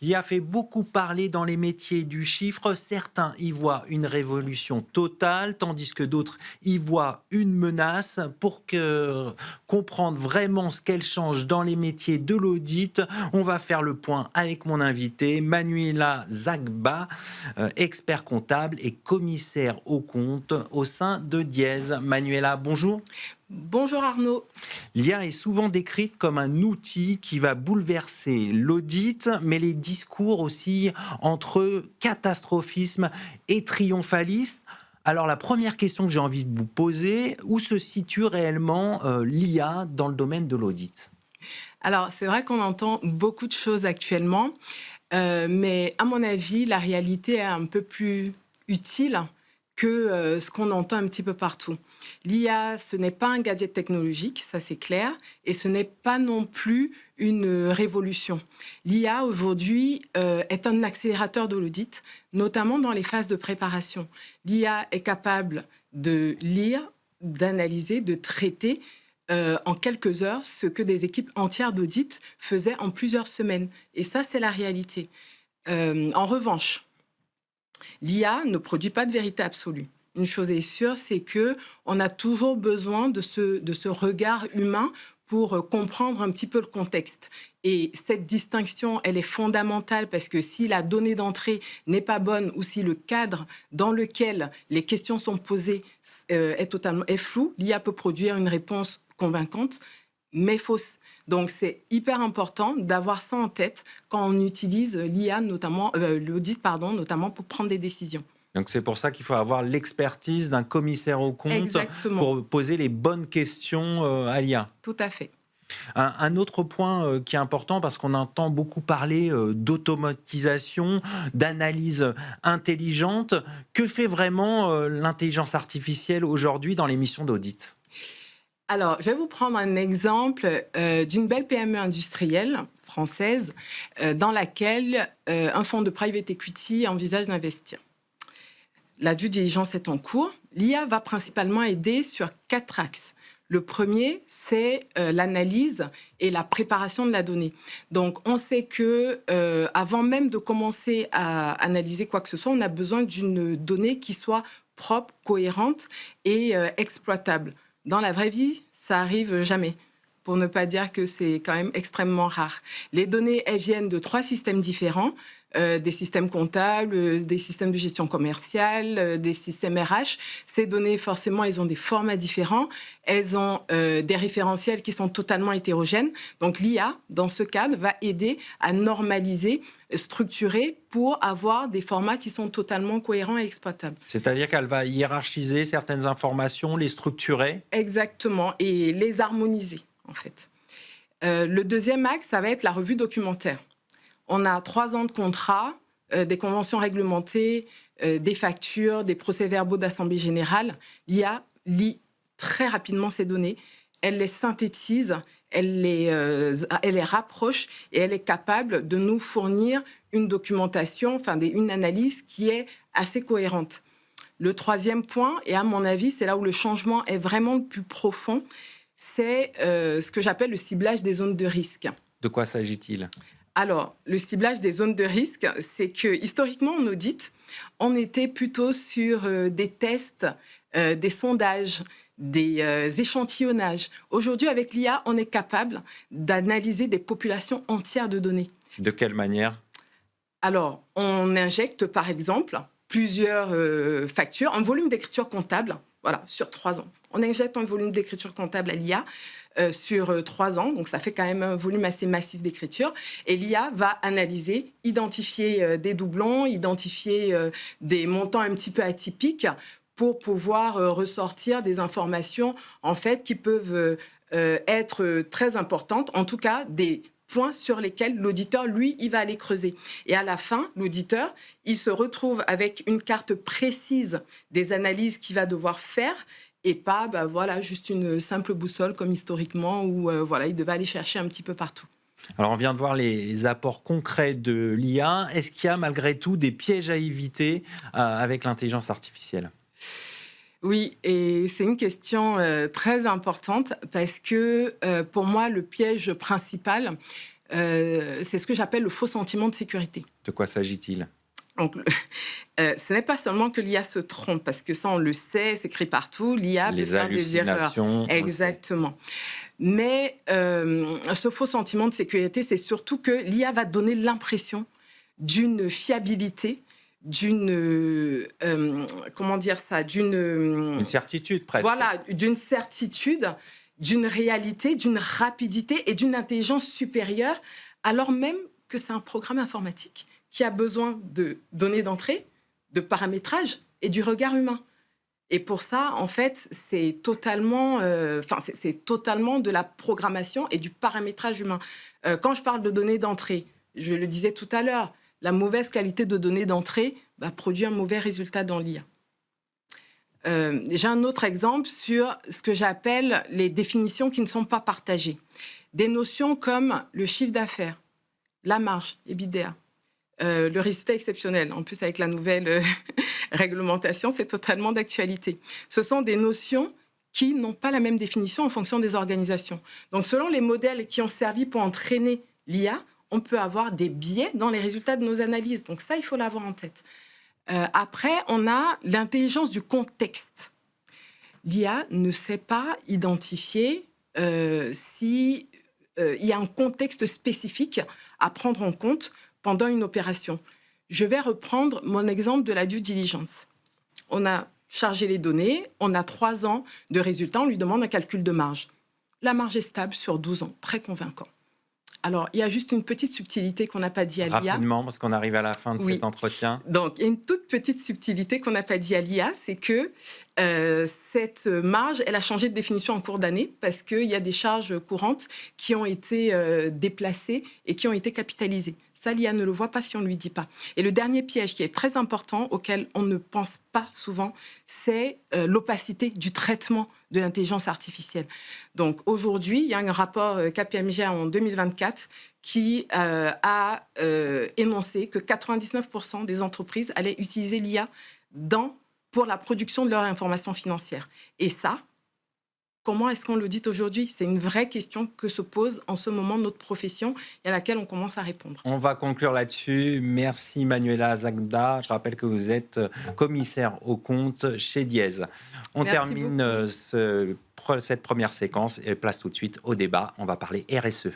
L'IA fait beaucoup parler dans les métiers du chiffre. Certains y voient une révolution totale, tandis que d'autres y voient une menace. Comprendre vraiment ce qu'elle change dans les métiers de l'audit, on va faire le point avec mon invité, Manuela Zagba, expert comptable et commissaire aux comptes au sein de Diez. Manuela, bonjour. Bonjour Arnaud. L'IA est souvent décrite comme un outil qui va bouleverser l'audit, mais les discours aussi entre catastrophisme et triomphalisme. Alors la première question que j'ai envie de vous poser, où se situe réellement l'IA dans le domaine de l'audit ? Alors c'est vrai qu'on entend beaucoup de choses actuellement, mais à mon avis, la réalité est un peu plus utile que ce qu'on entend un petit peu partout. L'IA, ce n'est pas un gadget technologique, ça c'est clair, et ce n'est pas non plus une révolution. L'IA aujourd'hui est un accélérateur de l'audit, notamment dans les phases de préparation. L'IA est capable de lire, d'analyser, de traiter en quelques heures ce que des équipes entières d'audit faisaient en plusieurs semaines. Et ça, c'est la réalité. En revanche, l'IA ne produit pas de vérité absolue. Une chose est sûre, c'est qu'on a toujours besoin de ce regard humain pour comprendre un petit peu le contexte. Et cette distinction, elle est fondamentale parce que si la donnée d'entrée n'est pas bonne ou si le cadre dans lequel les questions sont posées est flou, l'IA peut produire une réponse convaincante, mais fausse. Donc, c'est hyper important d'avoir ça en tête quand on utilise l'IA, notamment l'audit, notamment pour prendre des décisions. Donc c'est pour ça qu'il faut avoir l'expertise d'un commissaire aux comptes. Exactement. Pour poser les bonnes questions à l'IA. Tout à fait. Un autre point qui est important, parce qu'on entend beaucoup parler d'automatisation, d'analyse intelligente. Que fait vraiment l'intelligence artificielle aujourd'hui dans les missions d'audit ? Alors, je vais vous prendre un exemple d'une belle PME industrielle française dans laquelle un fonds de private equity envisage d'investir. La due diligence est en cours. L'IA va principalement aider sur 4 axes. Le premier, c'est l'analyse et la préparation de la donnée. Donc, on sait que avant même de commencer à analyser quoi que ce soit, on a besoin d'une donnée qui soit propre, cohérente et exploitable. Dans la vraie vie, ça arrive jamais, pour ne pas dire que c'est quand même extrêmement rare. Les données, elles viennent de 3 systèmes différents, des systèmes comptables, des systèmes de gestion commerciale, des systèmes RH. Ces données, forcément, elles ont des formats différents, elles ont des référentiels qui sont totalement hétérogènes. Donc l'IA, dans ce cadre, va aider à normaliser, structurer pour avoir des formats qui sont totalement cohérents et exploitables. C'est-à-dire qu'elle va hiérarchiser certaines informations, les structurer ? Exactement, et les harmoniser, en fait. Le deuxième axe, ça va être la revue documentaire. On a 3 ans de contrat, des conventions réglementées, des factures, des procès-verbaux d'assemblée générale. L'IA lit très rapidement ces données, elle les synthétise, elle les rapproche et elle est capable de nous fournir une documentation, une analyse qui est assez cohérente. Le troisième point, et à mon avis, c'est là où le changement est vraiment le plus profond, c'est ce que j'appelle le ciblage des zones de risque. De quoi s'agit-il ? Alors, le ciblage des zones de risque, c'est que historiquement, en audit, on était plutôt sur des tests, des sondages, des échantillonnages. Aujourd'hui, avec l'IA, on est capable d'analyser des populations entières de données. De quelle manière ? Alors, on injecte, par exemple, plusieurs factures, un volume d'écriture comptable, sur 3 ans. On injecte un volume d'écriture comptable à l'IA sur 3 ans, donc ça fait quand même un volume assez massif d'écriture. Et l'IA va analyser, identifier des doublons, identifier des montants un petit peu atypiques pour pouvoir ressortir des informations en fait qui peuvent être très importantes, en tout cas des points sur lesquels l'auditeur, lui, il va aller creuser. Et à la fin, l'auditeur, il se retrouve avec une carte précise des analyses qu'il va devoir faire et pas juste une simple boussole comme historiquement où il devait aller chercher un petit peu partout. Alors, on vient de voir les apports concrets de l'IA. Est-ce qu'il y a malgré tout des pièges à éviter avec l'intelligence artificielle ? Oui, et c'est une question très importante parce que pour moi, le piège principal, c'est ce que j'appelle le faux sentiment de sécurité. De quoi s'agit-il? Donc, ce n'est pas seulement que l'IA se trompe, parce que ça, on le sait, c'est écrit partout, l'IA peut Les faire des erreurs. hallucinations. Exactement. Mais ce faux sentiment de sécurité, c'est surtout que l'IA va donner l'impression d'une fiabilité, comment dire ça, Une certitude presque. voilà, d'une certitude, d'une réalité, d'une rapidité et d'une intelligence supérieure, alors même que c'est un programme informatique qui a besoin de données d'entrée, de paramétrage et du regard humain. Et pour ça, en fait, c'est totalement de la programmation et du paramétrage humain. Quand je parle de données d'entrée, je le disais tout à l'heure, la mauvaise qualité de données d'entrée produit un mauvais résultat dans l'IA. J'ai un autre exemple sur ce que j'appelle les définitions qui ne sont pas partagées. Des notions comme le chiffre d'affaires, la marge, EBITDA, le risque exceptionnel. En plus, avec la nouvelle réglementation, c'est totalement d'actualité. Ce sont des notions qui n'ont pas la même définition en fonction des organisations. Donc, selon les modèles qui ont servi pour entraîner l'IA, on peut avoir des biais dans les résultats de nos analyses. Donc ça, il faut l'avoir en tête. Après, on a l'intelligence du contexte. L'IA ne sait pas identifier s'il y a un contexte spécifique à prendre en compte pendant une opération. Je vais reprendre mon exemple de la due diligence. On a chargé les données, on a 3 ans de résultats, on lui demande un calcul de marge. La marge est stable sur 12 ans, très convaincant. Alors, il y a juste une petite subtilité qu'on n'a pas dit à l'IA. Rapidement, parce qu'on arrive à la fin de cet entretien. Donc, il y a une toute petite subtilité qu'on n'a pas dit à l'IA, c'est que cette marge, elle a changé de définition en cours d'année parce qu'il y a des charges courantes qui ont été déplacées et qui ont été capitalisées. Ça, l'IA ne le voit pas si on ne lui dit pas. Et le dernier piège qui est très important, auquel on ne pense pas souvent, c'est l'opacité du traitement de l'intelligence artificielle. Donc aujourd'hui, il y a un rapport KPMG en 2024 qui a énoncé que 99% des entreprises allaient utiliser l'IA pour la production de leurs informations financières. Et ça, comment est-ce qu'on le dit aujourd'hui? C'est une vraie question que se pose en ce moment notre profession et à laquelle on commence à répondre. On va conclure là-dessus. Merci Manuela Zagda. Je rappelle que vous êtes commissaire aux comptes chez Diez. On termine cette première séquence et place tout de suite au débat. On va parler RSE.